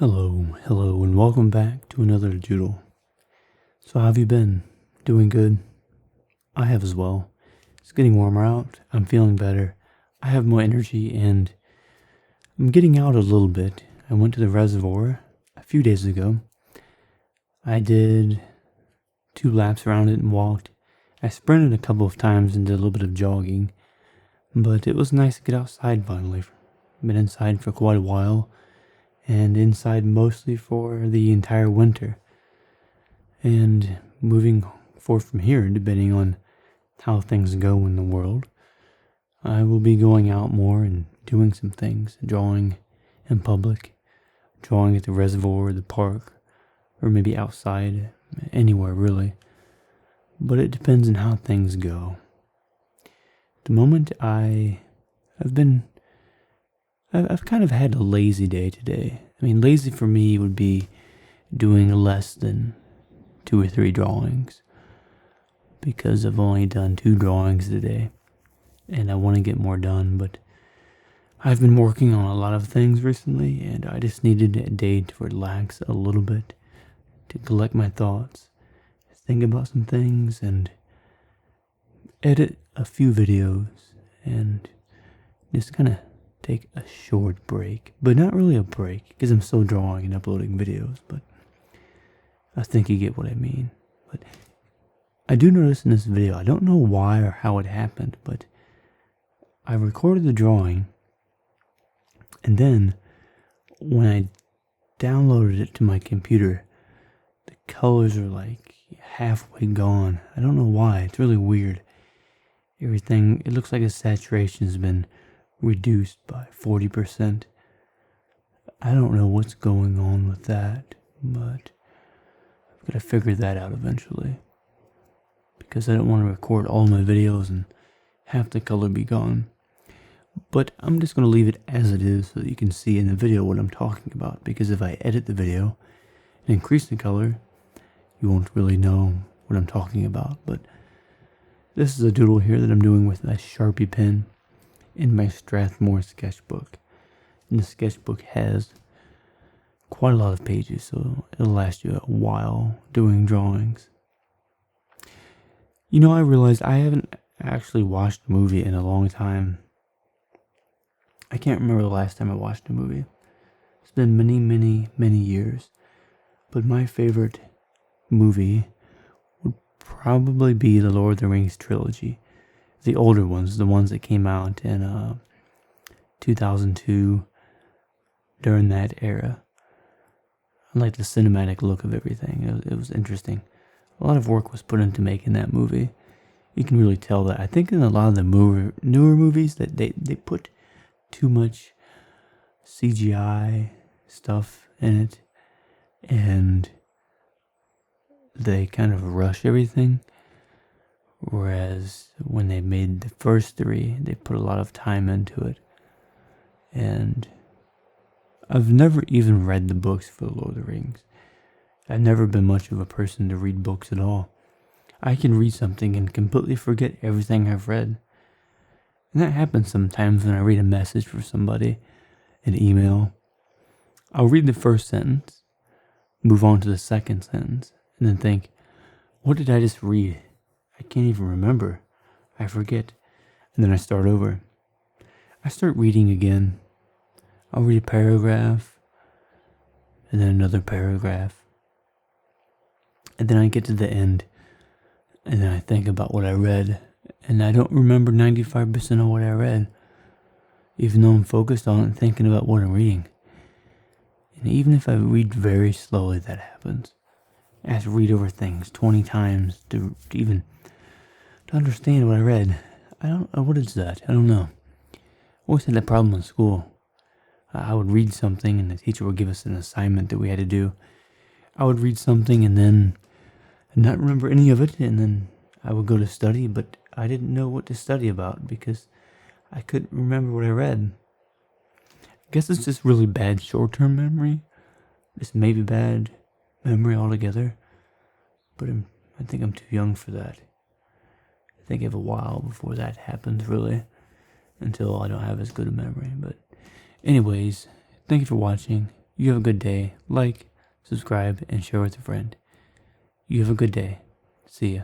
Hello, and welcome back to another Doodle. So how have you been? Doing good? I have as well. It's getting warmer out, I'm feeling better, I have more energy, and I'm getting out a little bit. I went to the reservoir a few days ago. I did 2 laps around it and walked. I sprinted a couple of times and did a little bit of jogging, but it was nice to get outside finally. Been inside for quite a while, and inside mostly for the entire winter. And moving forward from here, depending on how things go in the world, I will be going out more and doing some things, drawing in public, drawing at the reservoir, the park, or maybe outside, anywhere really. But it depends on how things go. At the moment, I've kind of had a lazy day today. I mean, lazy for me would be doing less than 2 or 3 drawings, because I've only done 2 drawings today, and I want to get more done, but I've been working on a lot of things recently, and I just needed a day to relax a little bit, to collect my thoughts, think about some things, and edit a few videos, and just kind of take a short break, but not really a break, because I'm still drawing and uploading videos, but I think you get what I mean. But I do notice in this video, I don't know why or how it happened, but I recorded the drawing, and then when I downloaded it to my computer, the colors are like halfway gone. I don't know why, it's really weird. Everything, it looks like the saturation has been reduced by 40%. I don't know what's going on with that, but I've got to figure that out eventually, because I don't want to record all my videos and half the color be gone. But I'm just going to leave it as it is so that you can see in the video what I'm talking about, because if I edit the video and increase the color, you won't really know what I'm talking about. But this is a doodle here that I'm doing with a Sharpie pen in my Strathmore sketchbook, and the sketchbook has quite a lot of pages, so it'll last you a while doing drawings. You know, I realized I haven't actually watched a movie in a long time. I can't remember the last time I watched a movie. It's been many years, but my favorite movie would probably be the Lord of the Rings trilogy. The older ones, the ones that came out in 2002, during that era. I like the cinematic look of everything. It was interesting. A lot of work was put into making that movie. You can really tell that. I think in a lot of the newer movies that they put too much CGI stuff in it, and they kind of rush everything. Whereas when they made the first 3, they put a lot of time into it. And I've never even read the books for the Lord of the Rings. I've never been much of a person to read books at all. I can read something and completely forget everything I've read. And that happens sometimes when I read a message for somebody, an email. I'll read the first sentence, move on to the second sentence, and then think, what did I just read? I can't even remember. I forget. And then I start over. I start reading again. I'll read a paragraph, and then another paragraph. And then I get to the end, and then I think about what I read, and I don't remember 95% of what I read, even though I'm focused on it and thinking about what I'm reading. And even if I read very slowly, that happens. I have to read over things 20 times to even understand what I read. I don't know, what is that? I don't know. I always had that problem in school. I would read something and the teacher would give us an assignment that we had to do. I would read something and then not remember any of it, and then I would go to study, but I didn't know what to study about because I couldn't remember what I read. I guess it's just really bad short-term memory. Just maybe bad memory altogether. But I think I'm too young for that. I think I have a while before that happens, really, until I don't have as good a memory. But anyways, thank you for watching. You have a good day. Like, subscribe, and share with a friend. You have a good day. See ya.